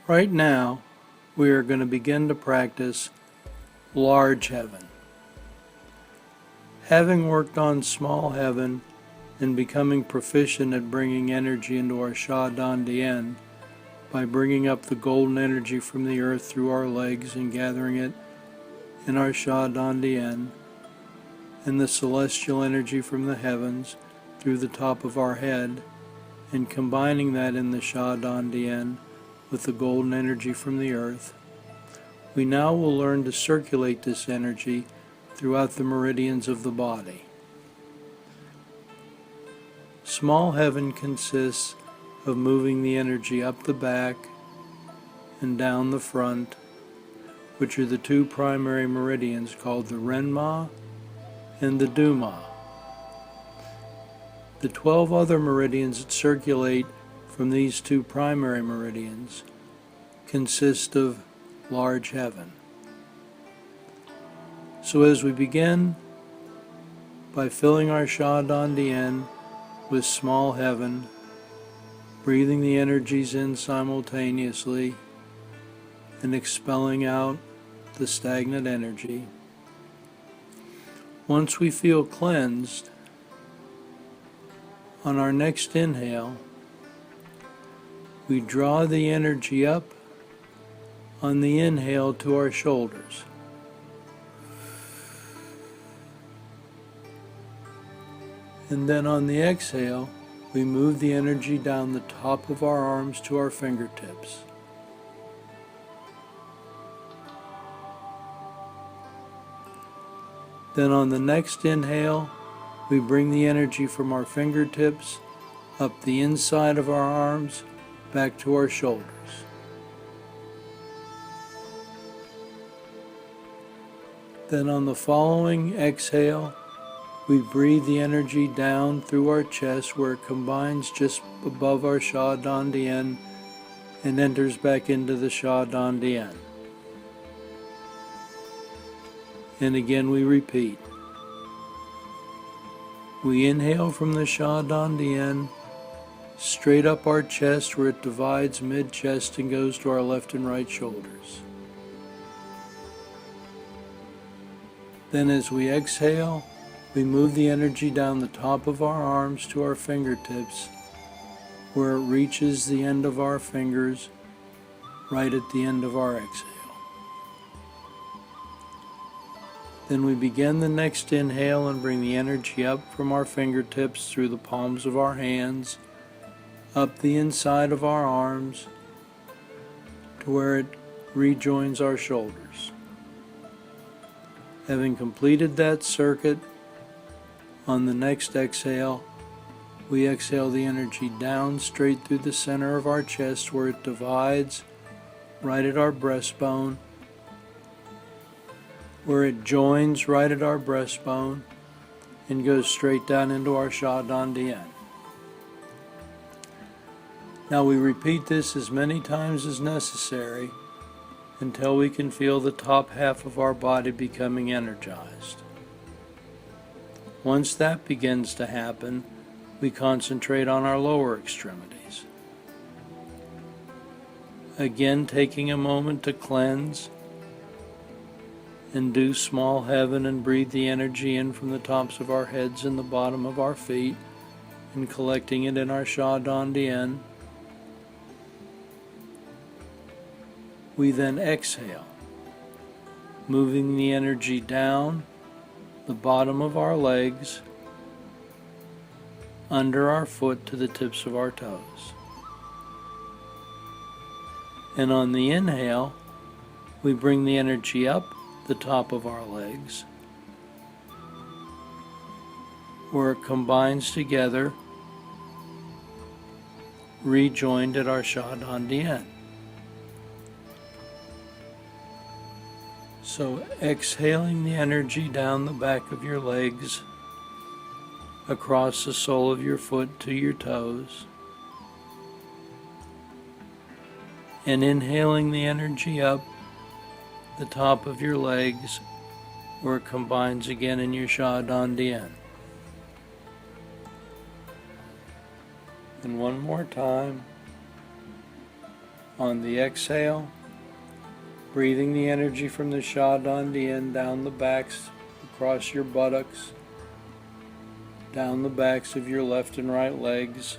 Right now, we are going to begin to practice large heaven. Having worked on small heaven and becoming proficient at bringing energy into our Sha Dan Dien by bringing up the golden energy from the earth through our legs and gathering it in our Sha Dan Dien, and the celestial energy from the heavens through the top of our head, and combining that in the Sha Dan Dien with the golden energy from the earth, we now will learn to circulate this energy throughout the meridians of the body. Small heaven consists of moving the energy up the back and down the front, which are the two primary meridians called the Renma and the Duma. The 12 other meridians that circulate from these two primary meridians consist of large heaven. So as we begin by filling our Sha Dan Dien with small heaven, breathing the energies in simultaneously and expelling out the stagnant energy. Once we feel cleansed, on our next inhale, we draw the energy up on the inhale to our shoulders. And then on the exhale, we move the energy down the top of our arms to our fingertips. Then on the next inhale, we bring the energy from our fingertips up the inside of our arms back to our shoulders. Then on the following exhale, we breathe the energy down through our chest where it combines just above our Sha Dan Dien and enters back into the Sha Dan Dien. And again we repeat. We inhale from the Sha Dan Dien straight up our chest where it divides mid-chest and goes to our left and right shoulders. Then as we exhale, we move the energy down the top of our arms to our fingertips where it reaches the end of our fingers right at the end of our exhale. Then we begin the next inhale and bring the energy up from our fingertips through the palms of our hands, up the inside of our arms to where it rejoins our shoulders. Having completed that circuit, on the next exhale, we exhale the energy down straight through the center of our chest where it divides right at our breastbone, where it joins right at our breastbone and goes straight down into our Sha Dan Dien. Now we repeat this as many times as necessary until we can feel the top half of our body becoming energized. Once that begins to happen, we concentrate on our lower extremities. Again, taking a moment to cleanse and do small heaven and breathe the energy in from the tops of our heads and the bottom of our feet and collecting it in our Sha Dan Dien. We then exhale, moving the energy down the bottom of our legs, under our foot to the tips of our toes. And on the inhale, we bring the energy up the top of our legs, where it combines together, rejoined at our Sha Dan Dien. So exhaling the energy down the back of your legs, across the sole of your foot to your toes, and inhaling the energy up the top of your legs where it combines again in your Sha Dan Dien. And one more time, On the exhale, breathing the energy from the Sha Dan Dien down the backs, across your buttocks, down the backs of your left and right legs,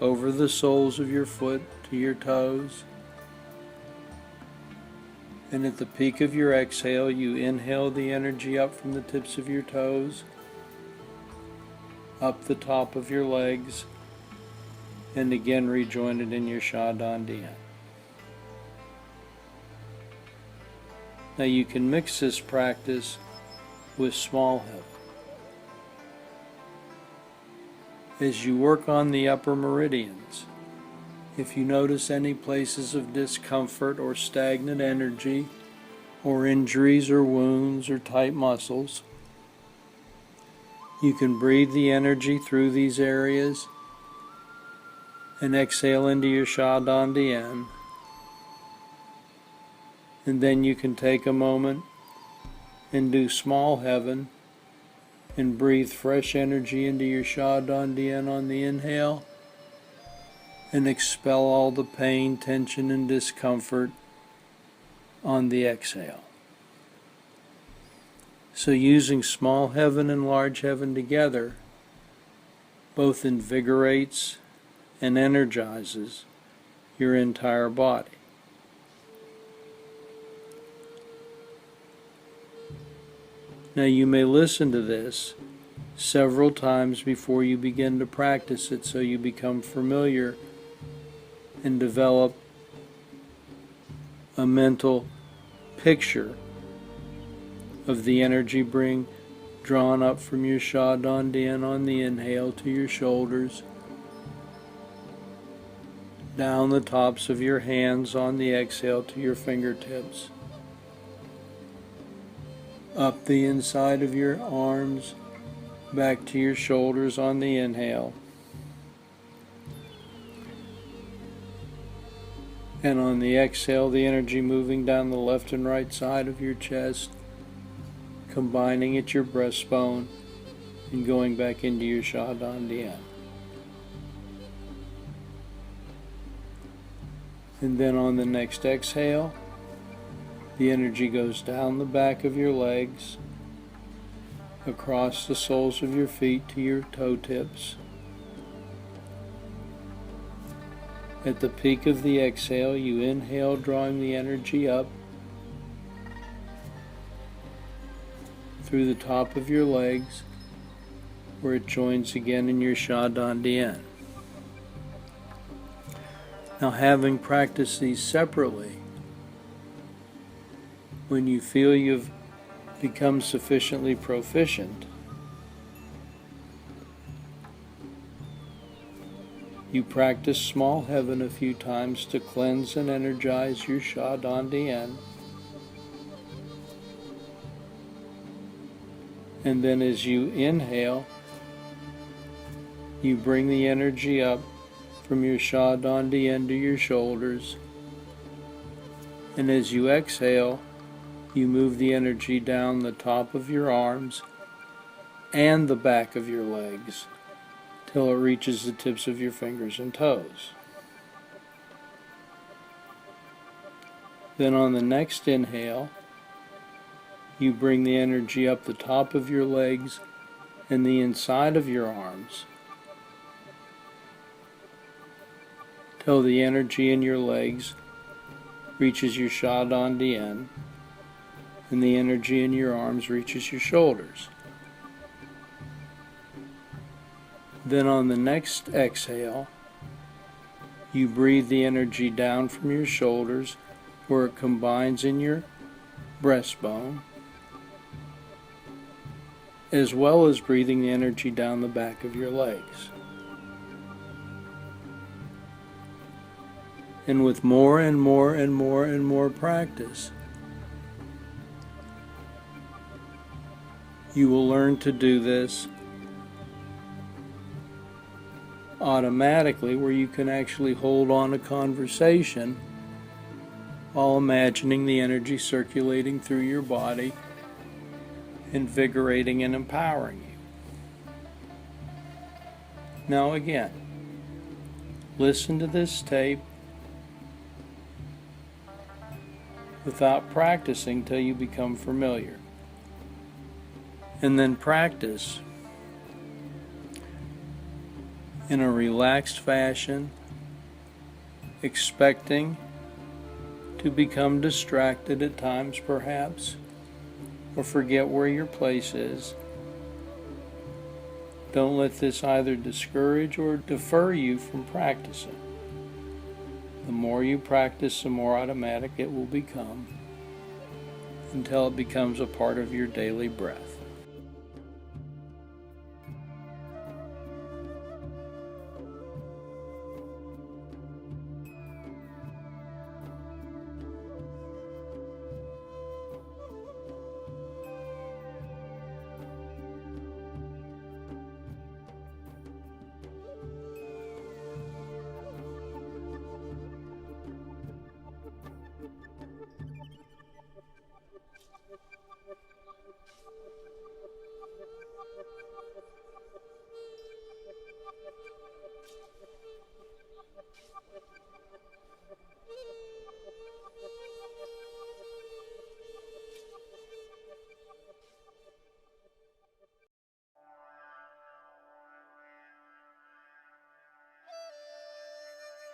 over the soles of your foot to your toes. And at the peak of your exhale, you inhale the energy up from the tips of your toes, up the top of your legs, and again rejoin it in your Sha Dan Dien. Now you can mix this practice with small heaven. As you work on the upper meridians, if you notice any places of discomfort or stagnant energy, or injuries or wounds or tight muscles, you can breathe the energy through these areas and exhale into your Sha Dan Dien. And then you can take a moment and do small heaven and breathe fresh energy into your Sha Dan Dien on the inhale and expel all the pain, tension, and discomfort on the exhale. So using small heaven and large heaven together both invigorates and energizes your entire body. Now you may listen to this several times before you begin to practice it, so you become familiar and develop a mental picture of the energy drawn up from your Sha Dan Dien on the inhale to your shoulders, down the tops of your hands on the exhale to your fingertips, up the inside of your arms, back to your shoulders on the inhale, and on the exhale, the energy moving down the left and right side of your chest, combining at your breastbone and going back into your Sha Dan Dien. And then on the next exhale, the energy goes down the back of your legs, across the soles of your feet to your toe tips. At the peak of the exhale, you inhale, drawing the energy up through the top of your legs, where it joins again in your Sha Dan Dien. Now, having practiced these separately, when you feel you've become sufficiently proficient, you practice small heaven a few times to cleanse and energize your Sha Dan Dien. And then as you inhale, you bring the energy up from your Sha Dan Dien to your shoulders. And as you exhale, you move the energy down the top of your arms and the back of your legs till it reaches the tips of your fingers and toes. Then on the next inhale, you bring the energy up the top of your legs and the inside of your arms till the energy in your legs reaches your Sha Dan Dien and the energy in your arms reaches your shoulders. Then on the next exhale, you breathe the energy down from your shoulders where it combines in your breastbone, as well as breathing the energy down the back of your legs. And with more and more and more and more practice, you will learn to do this automatically, where you can actually hold on a conversation while imagining the energy circulating through your body, invigorating and empowering you. Now again, listen to this tape without practicing till you become familiar. And then practice in a relaxed fashion, expecting to become distracted at times perhaps, or forget where your place is. Don't let this either discourage or defer you from practicing. The more you practice, the more automatic it will become, until it becomes a part of your daily breath.